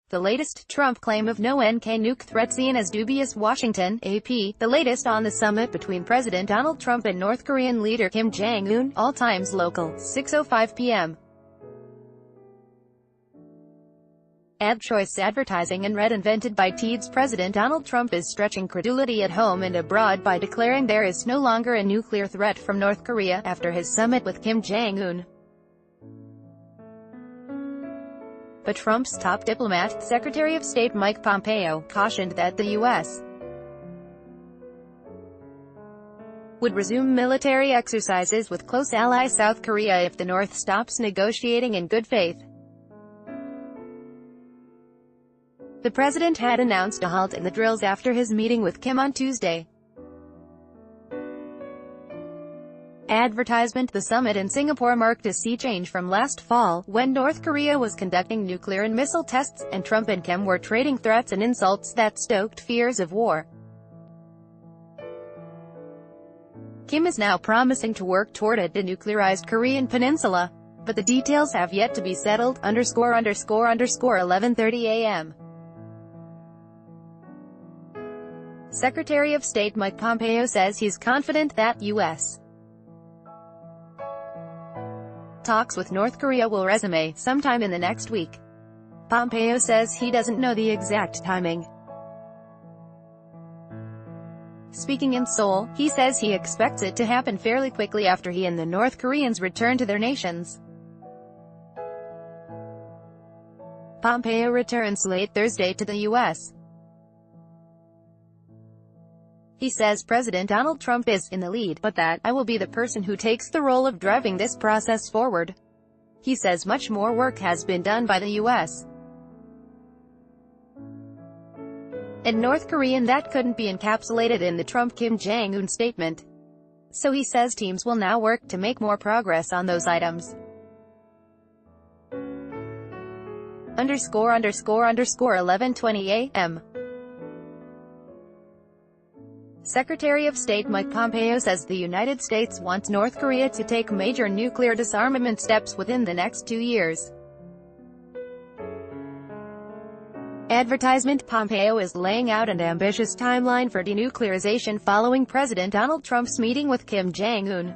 The latest Trump claim of no NK nuke threat seen as dubious. Washington, AP. The latest on the summit between President Donald Trump and North Korean leader Kim Jong-un. All times local, 6:05 p.m. Ad choice advertising and red invented by TED's President Donald Trump is stretching credulity at home and abroad by declaring there is no longer a nuclear threat from North Korea after his summit with Kim Jong-un. But Trump's top diplomat, Secretary of State Mike Pompeo, cautioned that the U.S. would resume military exercises with close ally South Korea if the North stops negotiating in good faith. The president had announced a halt in the drills after his meeting with Kim on Tuesday. Advertisement. The summit in Singapore marked a sea change from last fall, when North Korea was conducting nuclear and missile tests, and Trump and Kim were trading threats and insults that stoked fears of war. Kim is now promising to work toward a denuclearized Korean peninsula, but the details have yet to be settled. 11:30 a.m. Secretary of State Mike Pompeo says he's confident that U.S. talks with North Korea will resume sometime in the next week. Pompeo says he doesn't know the exact timing. Speaking in Seoul, he says he expects it to happen fairly quickly after he and the North Koreans return to their nations. Pompeo returns late Thursday to the U.S. He says President Donald Trump is in the lead, but that I will be the person who takes the role of driving this process forward. He says much more work has been done by the U.S. and North Korean that couldn't be encapsulated in the Trump-Kim Jong-un statement. So he says teams will now work to make more progress on those items. 11:20 a.m. Secretary of State Mike Pompeo says the United States wants North Korea to take major nuclear disarmament steps within the next 2 years. Advertisement. Pompeo is laying out an ambitious timeline for denuclearization following President Donald Trump's meeting with Kim Jong-un.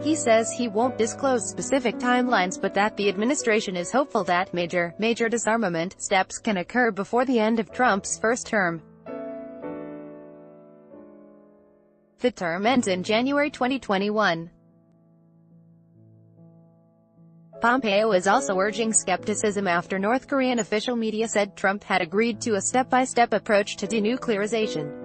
He says he won't disclose specific timelines, but that the administration is hopeful that major disarmament steps can occur before the end of Trump's first term. The term ends in January 2021. Pompeo is also urging skepticism after North Korean official media said Trump had agreed to a step-by-step approach to denuclearization.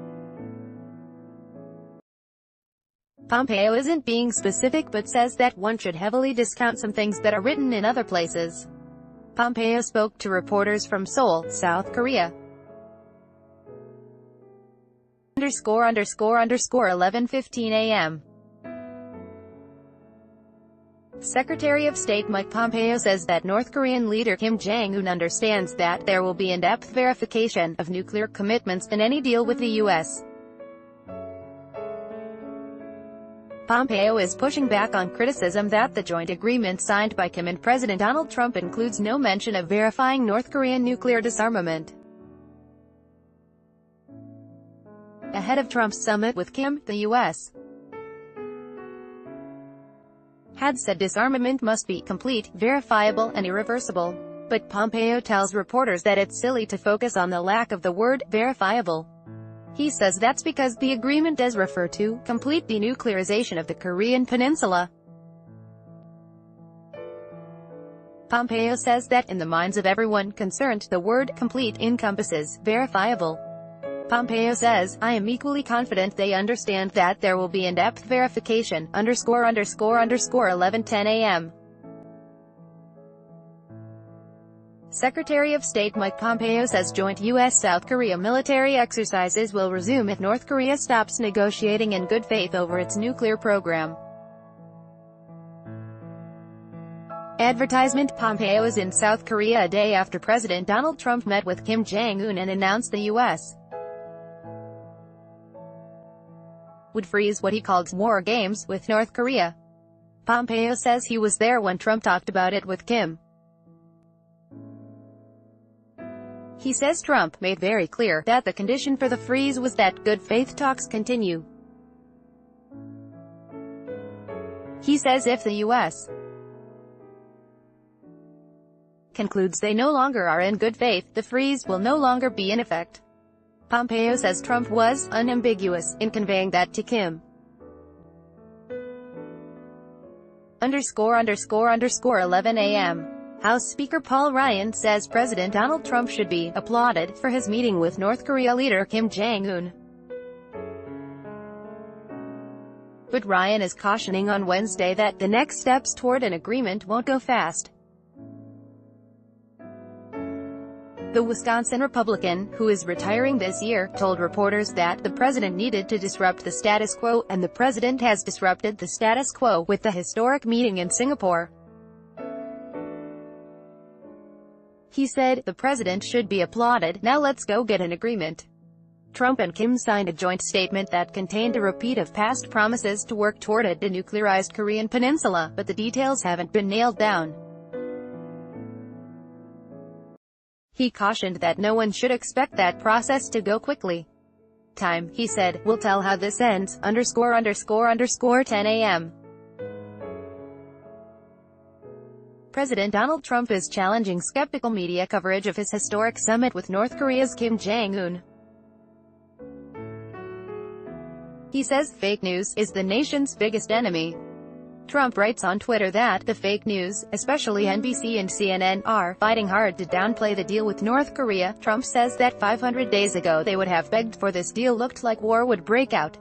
Pompeo isn't being specific but says that one should heavily discount some things that are written in other places. Pompeo spoke to reporters from Seoul, South Korea. 11:15 a.m. Secretary of State Mike Pompeo says that North Korean leader Kim Jong-un understands that there will be in-depth verification of nuclear commitments in any deal with the U.S. Pompeo is pushing back on criticism that the joint agreement signed by Kim and President Donald Trump includes no mention of verifying North Korean nuclear disarmament. Ahead of Trump's summit with Kim, the U.S. had said disarmament must be complete, verifiable, and irreversible. But Pompeo tells reporters that it's silly to focus on the lack of the word verifiable. He says that's because the agreement does refer to complete denuclearization of the Korean peninsula. Pompeo says that in the minds of everyone concerned, the word complete encompasses verifiable. Pompeo says, I am equally confident they understand that there will be in-depth verification. 11:10 a.m. Secretary of State Mike Pompeo says joint U.S.-South Korea military exercises will resume if North Korea stops negotiating in good faith over its nuclear program. Advertisement. Pompeo is in South Korea a day after President Donald Trump met with Kim Jong-un and announced the U.S. would freeze what he called war games with North Korea. Pompeo says he was there when Trump talked about it with Kim. He says Trump made very clear that the condition for the freeze was that good faith talks continue. He says if the U.S. concludes they no longer are in good faith, the freeze will no longer be in effect. Pompeo says Trump was unambiguous in conveying that to Kim. _11 a.m. House Speaker Paul Ryan says President Donald Trump should be applauded for his meeting with North Korea leader Kim Jong-un. But Ryan is cautioning on Wednesday that the next steps toward an agreement won't go fast. The Wisconsin Republican, who is retiring this year, told reporters that the president needed to disrupt the status quo, and the president has disrupted the status quo with the historic meeting in Singapore. He said, "The president should be applauded, now let's go get an agreement." Trump and Kim signed a joint statement that contained a repeat of past promises to work toward a denuclearized Korean peninsula, but the details haven't been nailed down. He cautioned that no one should expect that process to go quickly. "Time," he said, "will tell how this ends, _10 a.m. President Donald Trump is challenging skeptical media coverage of his historic summit with North Korea's Kim Jong-un. He says fake news is the nation's biggest enemy. Trump writes on Twitter that the fake news, especially NBC and CNN, are fighting hard to downplay the deal with North Korea. Trump says that 500 days ago they would have begged for this deal, looked like war would break out.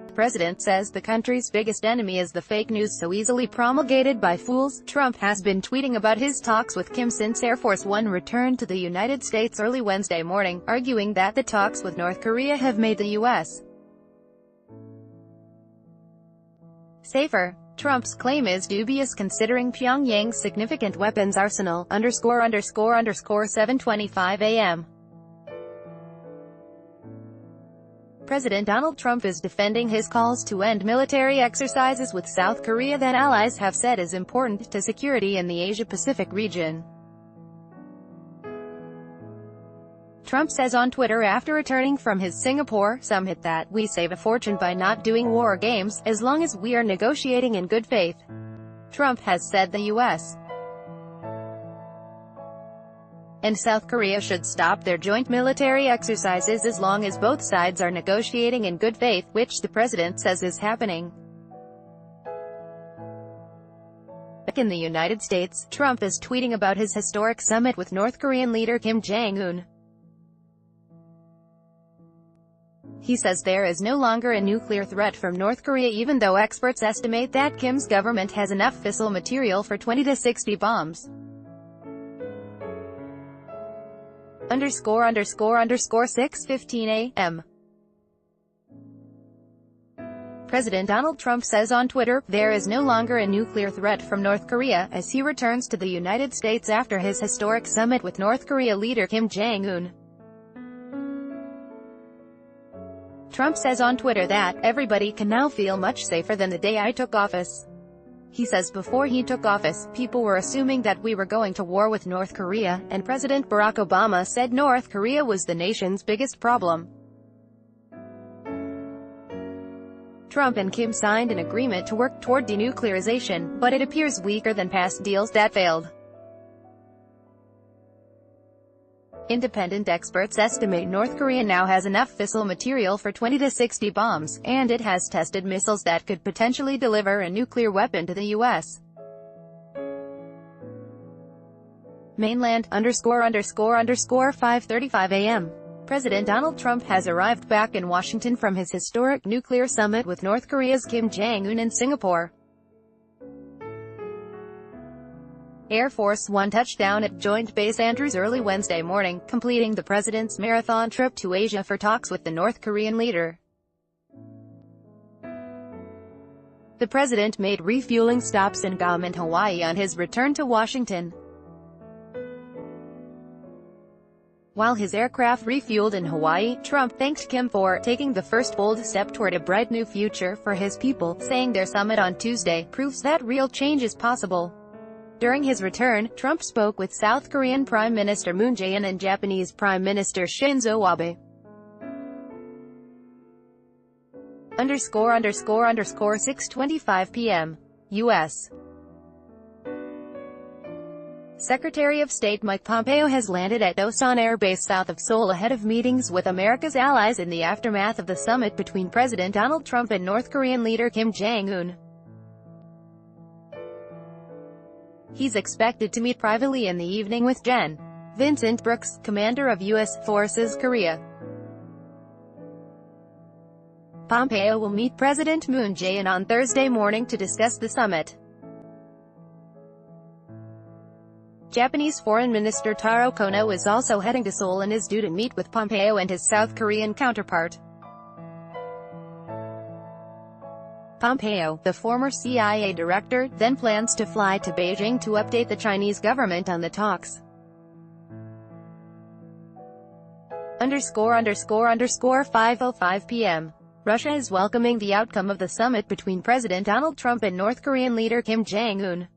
The president says the country's biggest enemy is the fake news so easily promulgated by fools. Trump has been tweeting about his talks with Kim since Air Force One returned to the United States early Wednesday morning, arguing that the talks with North Korea have made the U.S. safer. Trump's claim is dubious considering Pyongyang's significant weapons arsenal, _7:25 a.m. President Donald Trump is defending his calls to end military exercises with South Korea that allies have said is important to security in the Asia-Pacific region. Trump says on Twitter after returning from his Singapore summit that, "We save a fortune by not doing war games, as long as we are negotiating in good faith." Trump has said the U.S. and South Korea should stop their joint military exercises as long as both sides are negotiating in good faith, which the president says is happening. Back in the United States, Trump is tweeting about his historic summit with North Korean leader Kim Jong-un. He says there is no longer a nuclear threat from North Korea even though experts estimate that Kim's government has enough fissile material for 20 to 60 bombs. _6:15 a.m. President Donald Trump says on Twitter, there is no longer a nuclear threat from North Korea, as he returns to the United States after his historic summit with North Korea leader Kim Jong-un. Trump says on Twitter that, "Everybody can now feel much safer than the day I took office." He says before he took office, people were assuming that we were going to war with North Korea, and President Barack Obama said North Korea was the nation's biggest problem. Trump and Kim signed an agreement to work toward denuclearization, but it appears weaker than past deals that failed. Independent experts estimate North Korea now has enough fissile material for 20 to 60 bombs, and it has tested missiles that could potentially deliver a nuclear weapon to the U.S. mainland, _5:35 a.m. President Donald Trump has arrived back in Washington from his historic nuclear summit with North Korea's Kim Jong-un in Singapore. Air Force One touched down at Joint Base Andrews early Wednesday morning, completing the president's marathon trip to Asia for talks with the North Korean leader. The president made refueling stops in Guam and Hawaii on his return to Washington. While his aircraft refueled in Hawaii, Trump thanked Kim for taking the first bold step toward a bright new future for his people, saying their summit on Tuesday proves that real change is possible. During his return, Trump spoke with South Korean Prime Minister Moon Jae-in and Japanese Prime Minister Shinzo Abe. _____ 6:25 p.m. U.S. Secretary of State Mike Pompeo has landed at Osan Air Base south of Seoul ahead of meetings with America's allies in the aftermath of the summit between President Donald Trump and North Korean leader Kim Jong-un. He's expected to meet privately in the evening with Gen. Vincent Brooks, commander of U.S. Forces Korea. Pompeo will meet President Moon Jae-in on Thursday morning to discuss the summit. Japanese Foreign Minister Taro Kono is also heading to Seoul and is due to meet with Pompeo and his South Korean counterpart. Pompeo, the former CIA director, then plans to fly to Beijing to update the Chinese government on the talks. ____5:05 p.m. Russia is welcoming the outcome of the summit between President Donald Trump and North Korean leader Kim Jong-un.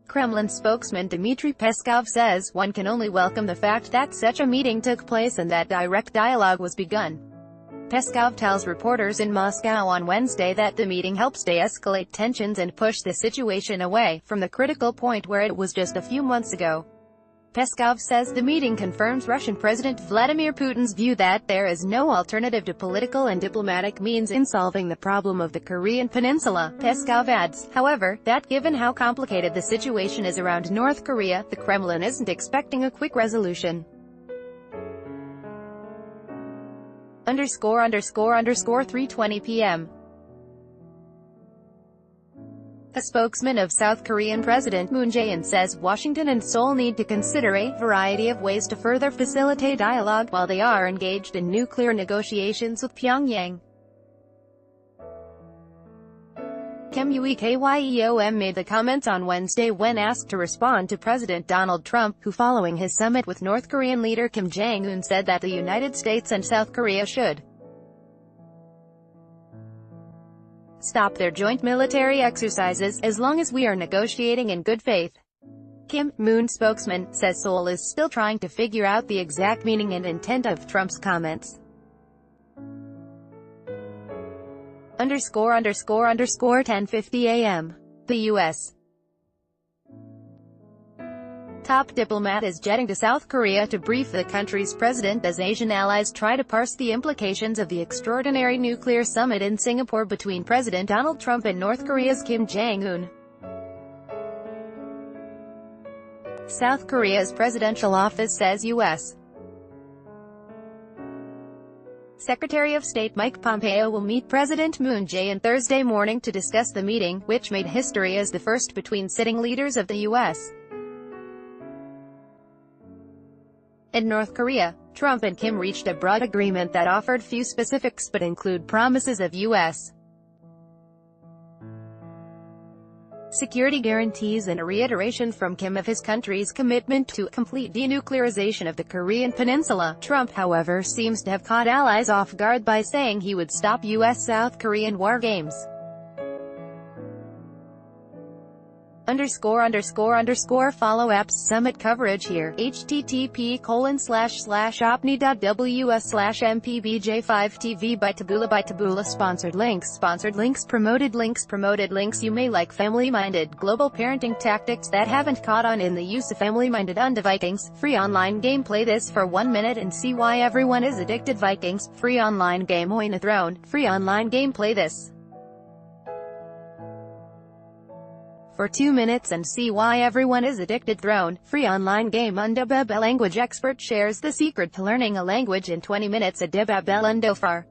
Kremlin spokesman Dmitry Peskov says one can only welcome the fact that such a meeting took place and that direct dialogue was begun. Peskov tells reporters in Moscow on Wednesday that the meeting helps de-escalate tensions and push the situation away from the critical point where it was just a few months ago. Peskov says the meeting confirms Russian President Vladimir Putin's view that there is no alternative to political and diplomatic means in solving the problem of the Korean Peninsula. Peskov adds, however, that given how complicated the situation is around North Korea, the Kremlin isn't expecting a quick resolution. ____3:20 p.m. A spokesman of South Korean President Moon Jae-in says Washington and Seoul need to consider a variety of ways to further facilitate dialogue while they are engaged in nuclear negotiations with Pyongyang. Kim Kyeom made the comments on Wednesday when asked to respond to President Donald Trump, who following his summit with North Korean leader Kim Jong-un said that the United States and South Korea should stop their joint military exercises, as long as we are negotiating in good faith. Kim-Moon spokesman says Seoul is still trying to figure out the exact meaning and intent of Trump's comments. ____10:50 a.m. The U.S. top diplomat is jetting to South Korea to brief the country's president as Asian allies try to parse the implications of the extraordinary nuclear summit in Singapore between President Donald Trump and North Korea's Kim Jong-un. South Korea's presidential office says U.S. Secretary of State Mike Pompeo will meet President Moon Jae-in Thursday morning to discuss the meeting, which made history as the first between sitting leaders of the U.S. and North Korea. Trump and Kim reached a broad agreement that offered few specifics but include promises of U.S. security guarantees and a reiteration from Kim of his country's commitment to complete denuclearization of the Korean Peninsula. Trump, however, seems to have caught allies off guard by saying he would stop U.S.-South Korean war games. ____follow-ups summit coverage here. http://opni.ws/mpbj5tv by Taboola sponsored links promoted links. You may like family-minded global parenting tactics that haven't caught on in the use of family-minded unto Vikings. Free online game. Play this for 1 minute and see why everyone is addicted. Vikings. Free online game. Win a throne. Free online game. Play this for 2 minutes and see why everyone is addicted. Throne. Free online game. Undabab language expert shares the secret to learning a language in 20 minutes. Adabab Undofar.